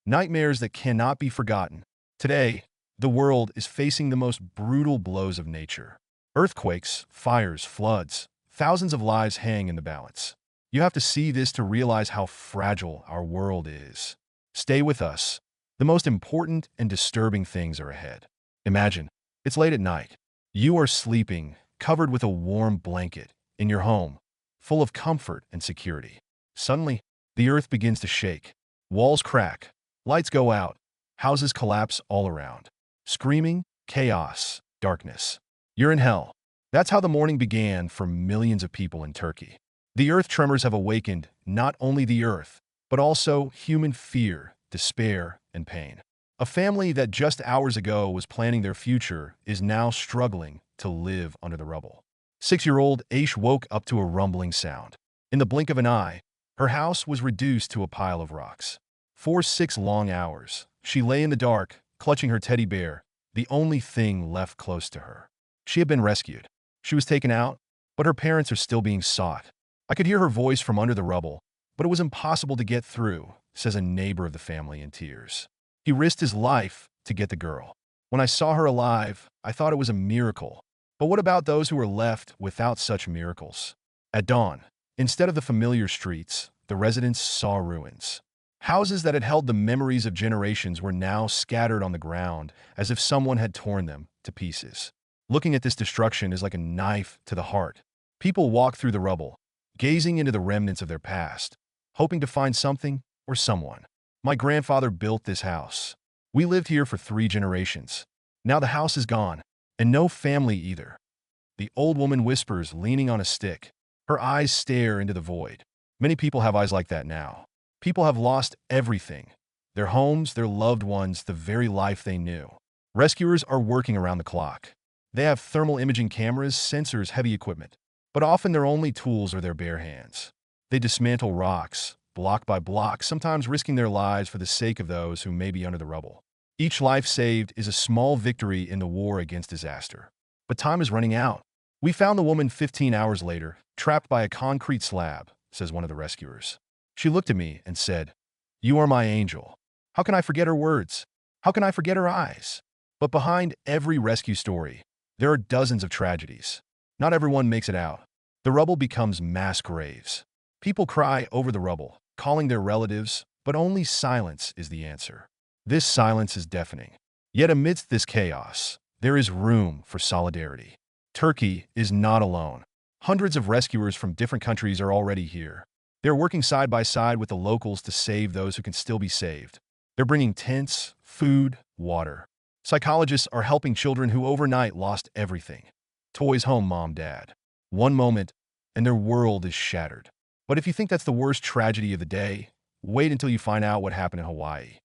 Nightmares that cannot be forgotten. Today, the world is facing the most brutal blows of nature. Earthquakes, fires, floods, thousands of lives hang in the balance. You have to see this to realize how fragile our world is. Stay with us. The most important and disturbing things are ahead. Imagine, it's late at night. You are sleeping, covered with a warm blanket, in your home, full of comfort and security. Suddenly, the earth begins to shake. Walls crack, lights go out, houses collapse all around. Screaming, chaos, darkness. You're in hell. That's how the morning began for millions of people in Turkey. The earth tremors have awakened not only the earth, but also human fear, despair, and pain. A family that just hours ago was planning their future is now struggling to live under the rubble. 6-year-old Aish woke up to a rumbling sound. In the blink of an eye, her house was reduced to a pile of rocks. For 6 long hours, she lay in the dark, clutching her teddy bear, the only thing left close to her. She had been rescued. She was taken out, but her parents are still being sought. I could hear her voice from under the rubble, but it was impossible to get through, says a neighbor of the family in tears. He risked his life to get the girl. When I saw her alive, I thought it was a miracle. But what about those who are left without such miracles? At dawn, instead of the familiar streets, the residents saw ruins. Houses that had held the memories of generations were now scattered on the ground as if someone had torn them to pieces. Looking at this destruction is like a knife to the heart. People walk through the rubble, gazing into the remnants of their past, hoping to find something or someone. My grandfather built this house. We lived here for 3 generations. Now the house is gone, and no family either. The old woman whispers, leaning on a stick. Her eyes stare into the void. Many people have eyes like that now. People have lost everything. Their homes, their loved ones, the very life they knew. Rescuers are working around the clock. They have thermal imaging cameras, sensors, heavy equipment. But often their only tools are their bare hands. They dismantle rocks, block by block, sometimes risking their lives for the sake of those who may be under the rubble. Each life saved is a small victory in the war against disaster. But time is running out. We found the woman 15 hours later, trapped by a concrete slab, says one of the rescuers. She looked at me and said, "You are my angel." How can I forget her words? How can I forget her eyes? But behind every rescue story, there are dozens of tragedies. Not everyone makes it out. The rubble becomes mass graves. People cry over the rubble, calling their relatives, but only silence is the answer. This silence is deafening. Yet amidst this chaos, there is room for solidarity. Turkey is not alone. Hundreds of rescuers from different countries are already here. They're working side by side with the locals to save those who can still be saved. They're bringing tents, food, water. Psychologists are helping children who overnight lost everything. Toys home, mom, dad. One moment, and their world is shattered. But if you think that's the worst tragedy of the day, wait until you find out what happened in Hawaii.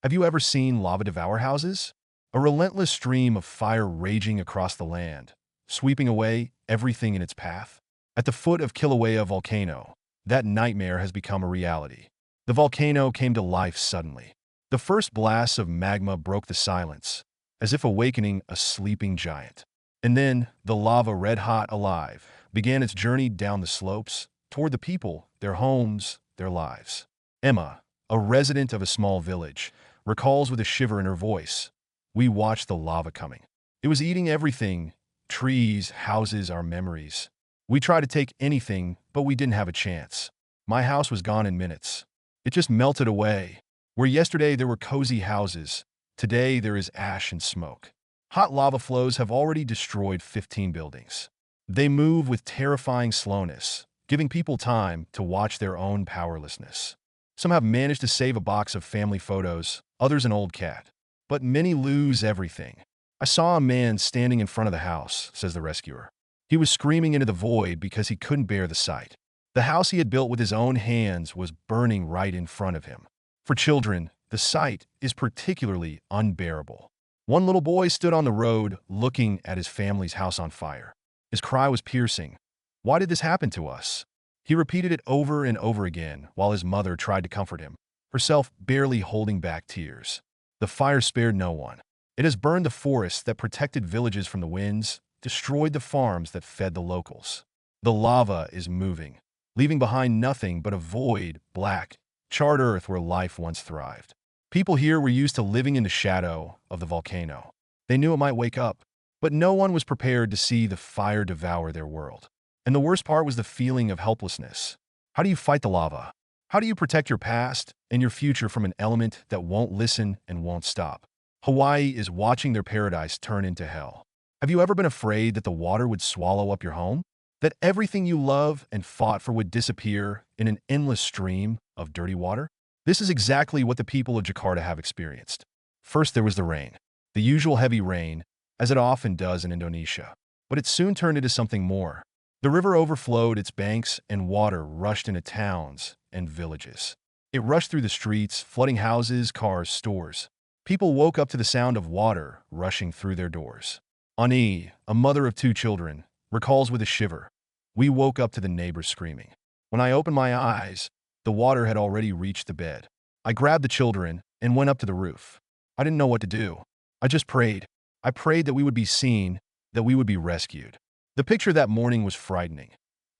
Have you ever seen lava devour houses? A relentless stream of fire raging across the land, sweeping away everything in its path. At the foot of Kilauea volcano, that nightmare has become a reality. The volcano came to life suddenly. The first blasts of magma broke the silence, as if awakening a sleeping giant. And then, the lava, red-hot alive, began its journey down the slopes, toward the people, their homes, their lives. Emma, a resident of a small village, recalls with a shiver in her voice, "We watched the lava coming. It was eating everything, trees, houses, our memories. We tried to take anything, but we didn't have a chance. My house was gone in minutes. It just melted away. Where yesterday there were cozy houses, today there is ash and smoke. Hot lava flows have already destroyed 15 buildings. They move with terrifying slowness, giving people time to watch their own powerlessness. Some have managed to save a box of family photos, others an old cat. But many lose everything. I saw a man standing in front of the house," says the rescuer. He was screaming into the void because he couldn't bear the sight. The house he had built with his own hands was burning right in front of him. For children, the sight is particularly unbearable. One little boy stood on the road looking at his family's house on fire. His cry was piercing. "Why did this happen to us?" He repeated it over and over again while his mother tried to comfort him, herself barely holding back tears. The fire spared no one. It has burned the forests that protected villages from the winds, destroyed the farms that fed the locals. The lava is moving, leaving behind nothing but a void, black, charred earth where life once thrived. People here were used to living in the shadow of the volcano. They knew it might wake up, but no one was prepared to see the fire devour their world. And the worst part was the feeling of helplessness. How do you fight the lava? How do you protect your past and your future from an element that won't listen and won't stop? Hawaii is watching their paradise turn into hell. Have you ever been afraid that the water would swallow up your home? That everything you love and fought for would disappear in an endless stream of dirty water? This is exactly what the people of Jakarta have experienced. First, there was the rain. The usual heavy rain, as it often does in Indonesia. But it soon turned into something more. The river overflowed its banks and water rushed into towns and villages. It rushed through the streets, flooding houses, cars, stores. People woke up to the sound of water rushing through their doors. Ani, a mother of 2 children, recalls with a shiver, "We woke up to the neighbors screaming. When I opened my eyes, the water had already reached the bed. I grabbed the children and went up to the roof. I didn't know what to do. I just prayed. I prayed that we would be seen, that we would be rescued." The picture that morning was frightening.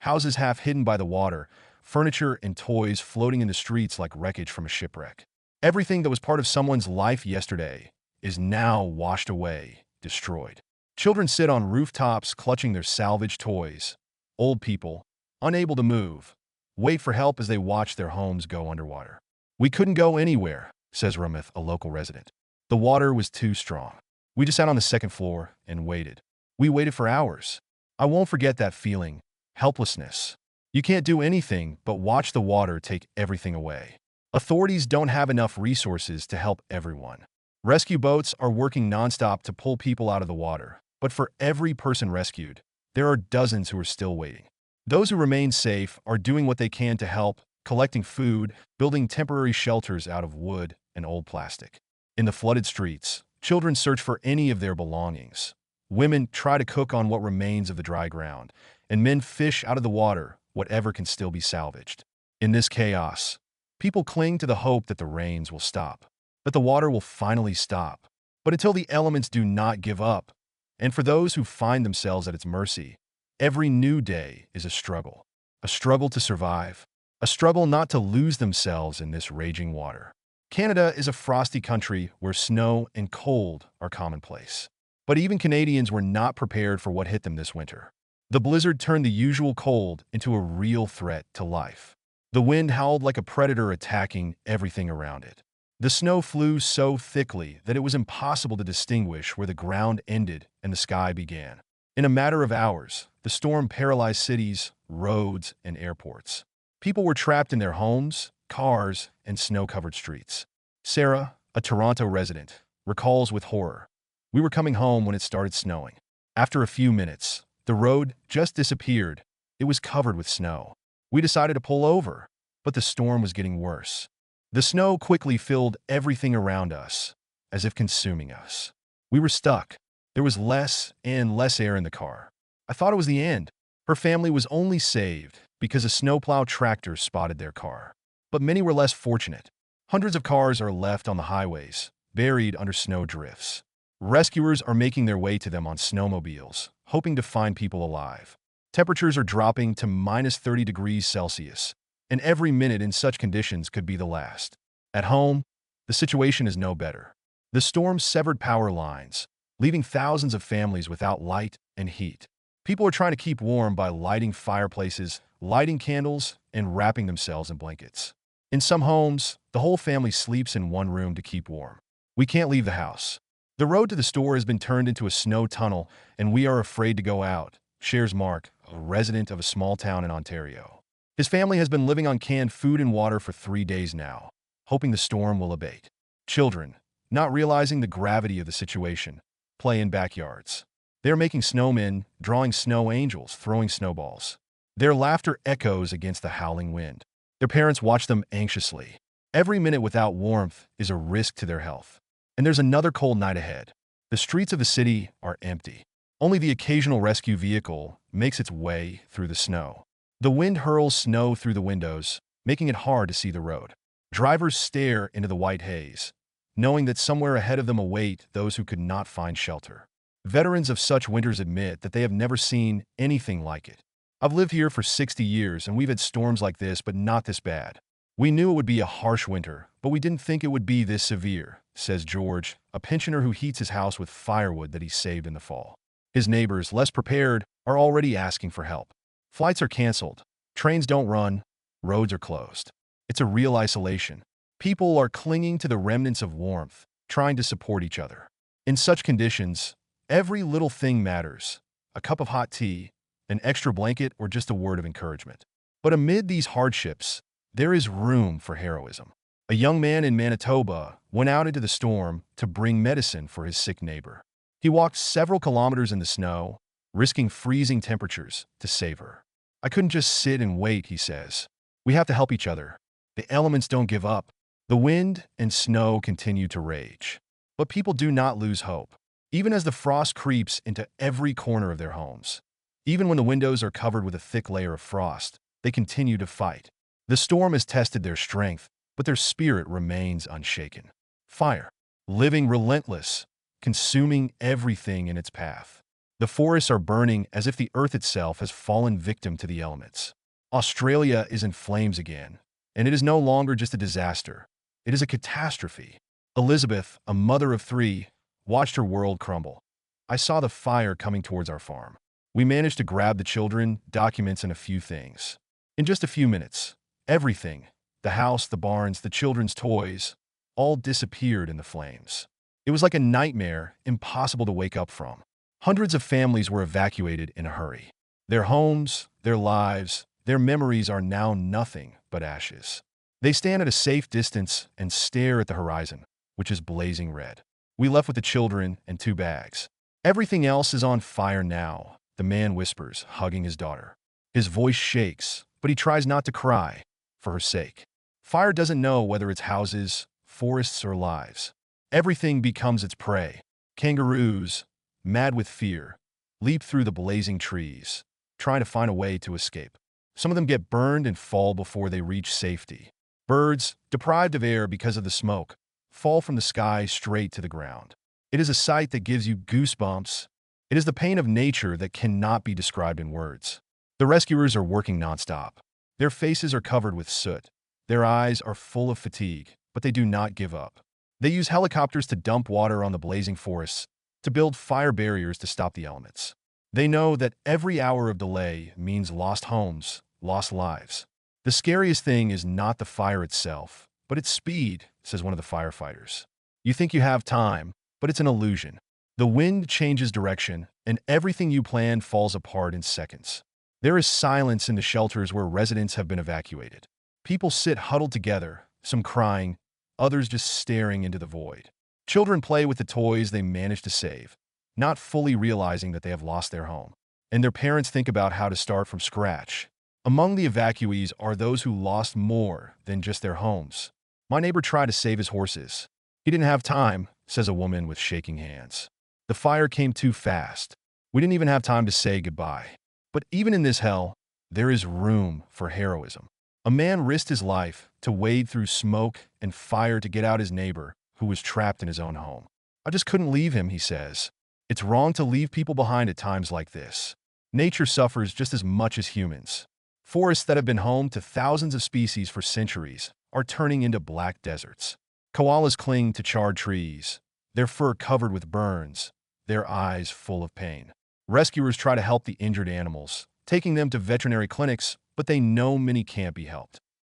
Houses half hidden by the water, furniture and toys floating in the streets like wreckage from a shipwreck. Everything that was part of someone's life yesterday is now washed away, destroyed. Children sit on rooftops clutching their salvaged toys. Old people, unable to move, wait for help as they watch their homes go underwater. "We couldn't go anywhere," says Ramith, a local resident. "The water was too strong. We just sat on the second floor and waited. We waited for hours. I won't forget that feeling, helplessness. You can't do anything but watch the water take everything away. Authorities don't have enough resources to help everyone. Rescue boats are working nonstop to pull people out of the water, but for every person rescued, there are dozens who are still waiting. Those who remain safe are doing what they can to help, collecting food, building temporary shelters out of wood and old plastic. In the flooded streets, children search for any of their belongings. Women try to cook on what remains of the dry ground, and men fish out of the water whatever can still be salvaged. In this chaos, people cling to the hope that the rains will stop, that the water will finally stop. But until the elements do not give up, and for those who find themselves at its mercy, every new day is a struggle to survive, a struggle not to lose themselves in this raging water. Canada is a frosty country where snow and cold are commonplace. But even Canadians were not prepared for what hit them this winter. The blizzard turned the usual cold into a real threat to life. The wind howled like a predator attacking everything around it. The snow flew so thickly that it was impossible to distinguish where the ground ended and the sky began. In a matter of hours, the storm paralyzed cities, roads, and airports. People were trapped in their homes, cars, and snow-covered streets. Sarah, a Toronto resident, recalls with horror, "We were coming home when it started snowing. After a few minutes, the road just disappeared. It was covered with snow. We decided to pull over, but the storm was getting worse. The snow quickly filled everything around us, as if consuming us. We were stuck. There was less and less air in the car. I thought it was the end." Her family was only saved because a snowplow tractor spotted their car. But many were less fortunate. Hundreds of cars are left on the highways, buried under snow drifts. Rescuers are making their way to them on snowmobiles, hoping to find people alive. Temperatures are dropping to minus 30 degrees Celsius, and every minute in such conditions could be the last. At home, the situation is no better. The storm severed power lines, leaving thousands of families without light and heat. People are trying to keep warm by lighting fireplaces, lighting candles, and wrapping themselves in blankets. In some homes, the whole family sleeps in one room to keep warm. "We can't leave the house. The road to the store has been turned into a snow tunnel, and we are afraid to go out," shares Mark, a resident of a small town in Ontario. His family has been living on canned food and water for 3 days now, hoping the storm will abate. Children, not realizing the gravity of the situation, play in backyards. They are making snowmen, drawing snow angels, throwing snowballs. Their laughter echoes against the howling wind. Their parents watch them anxiously. Every minute without warmth is a risk to their health. And there's another cold night ahead. The streets of the city are empty. Only the occasional rescue vehicle makes its way through the snow. The wind hurls snow through the windows, making it hard to see the road. Drivers stare into the white haze, knowing that somewhere ahead of them await those who could not find shelter. Veterans of such winters admit that they have never seen anything like it. "I've lived here for 60 years and we've had storms like this, but not this bad. We knew it would be a harsh winter, But we didn't think it would be this severe, says George, a pensioner who heats his house with firewood that he saved in the fall. His neighbors, less prepared, are already asking for help. Flights are canceled, trains don't run, roads are closed. It's a real isolation. People are clinging to the remnants of warmth, trying to support each other. In such conditions, every little thing matters. A cup of hot tea, an extra blanket, or just a word of encouragement. But amid these hardships, there is room for heroism. A young man in Manitoba went out into the storm to bring medicine for his sick neighbor. He walked several kilometers in the snow, risking freezing temperatures to save her. I couldn't just sit and wait, he says. We have to help each other. The elements don't give up. The wind and snow continue to rage. But people do not lose hope, even as the frost creeps into every corner of their homes. Even when the windows are covered with a thick layer of frost, they continue to fight. The storm has tested their strength, but their spirit remains unshaken. Fire, living relentless, consuming everything in its path. The forests are burning as if the earth itself has fallen victim to the elements. Australia is in flames again, and it is no longer just a disaster. It is a catastrophe. Elizabeth, a mother of 3, watched her world crumble. I saw the fire coming towards our farm. We managed to grab the children, documents, and a few things. In just a few minutes, everything, the house, the barns, the children's toys, all disappeared in the flames. It was like a nightmare, impossible to wake up from. Hundreds of families were evacuated in a hurry. Their homes, their lives, their memories are now nothing but ashes. They stand at a safe distance and stare at the horizon, which is blazing red. We left with the children and 2 bags. Everything else is on fire now, the man whispers, hugging his daughter. His voice shakes, but he tries not to cry, for her sake. Fire doesn't know whether it's houses, forests, or lives. Everything becomes its prey. Kangaroos, mad with fear, leap through the blazing trees, trying to find a way to escape. Some of them get burned and fall before they reach safety. Birds, deprived of air because of the smoke, fall from the sky straight to the ground. It is a sight that gives you goosebumps. It is the pain of nature that cannot be described in words. The rescuers are working nonstop. Their faces are covered with soot. Their eyes are full of fatigue, but they do not give up. They use helicopters to dump water on the blazing forests, to build fire barriers to stop the elements. They know that every hour of delay means lost homes, lost lives. The scariest thing is not the fire itself, but its speed, says one of the firefighters. You think you have time, but it's an illusion. The wind changes direction, and everything you planned falls apart in seconds. There is silence in the shelters where residents have been evacuated. People sit huddled together, some crying, others just staring into the void. Children play with the toys they managed to save, not fully realizing that they have lost their home. And their parents think about how to start from scratch. Among the evacuees are those who lost more than just their homes. My neighbor tried to save his horses. He didn't have time, says a woman with shaking hands. The fire came too fast. We didn't even have time to say goodbye. But even in this hell, there is room for heroism. A man risked his life to wade through smoke and fire to get out his neighbor who was trapped in his own home. I just couldn't leave him, he says. It's wrong to leave people behind at times like this. Nature suffers just as much as humans. Forests that have been home to thousands of species for centuries are turning into black deserts. Koalas cling to charred trees, their fur covered with burns, their eyes full of pain. Rescuers try to help the injured animals, taking them to veterinary clinics, but they know many can't be helped.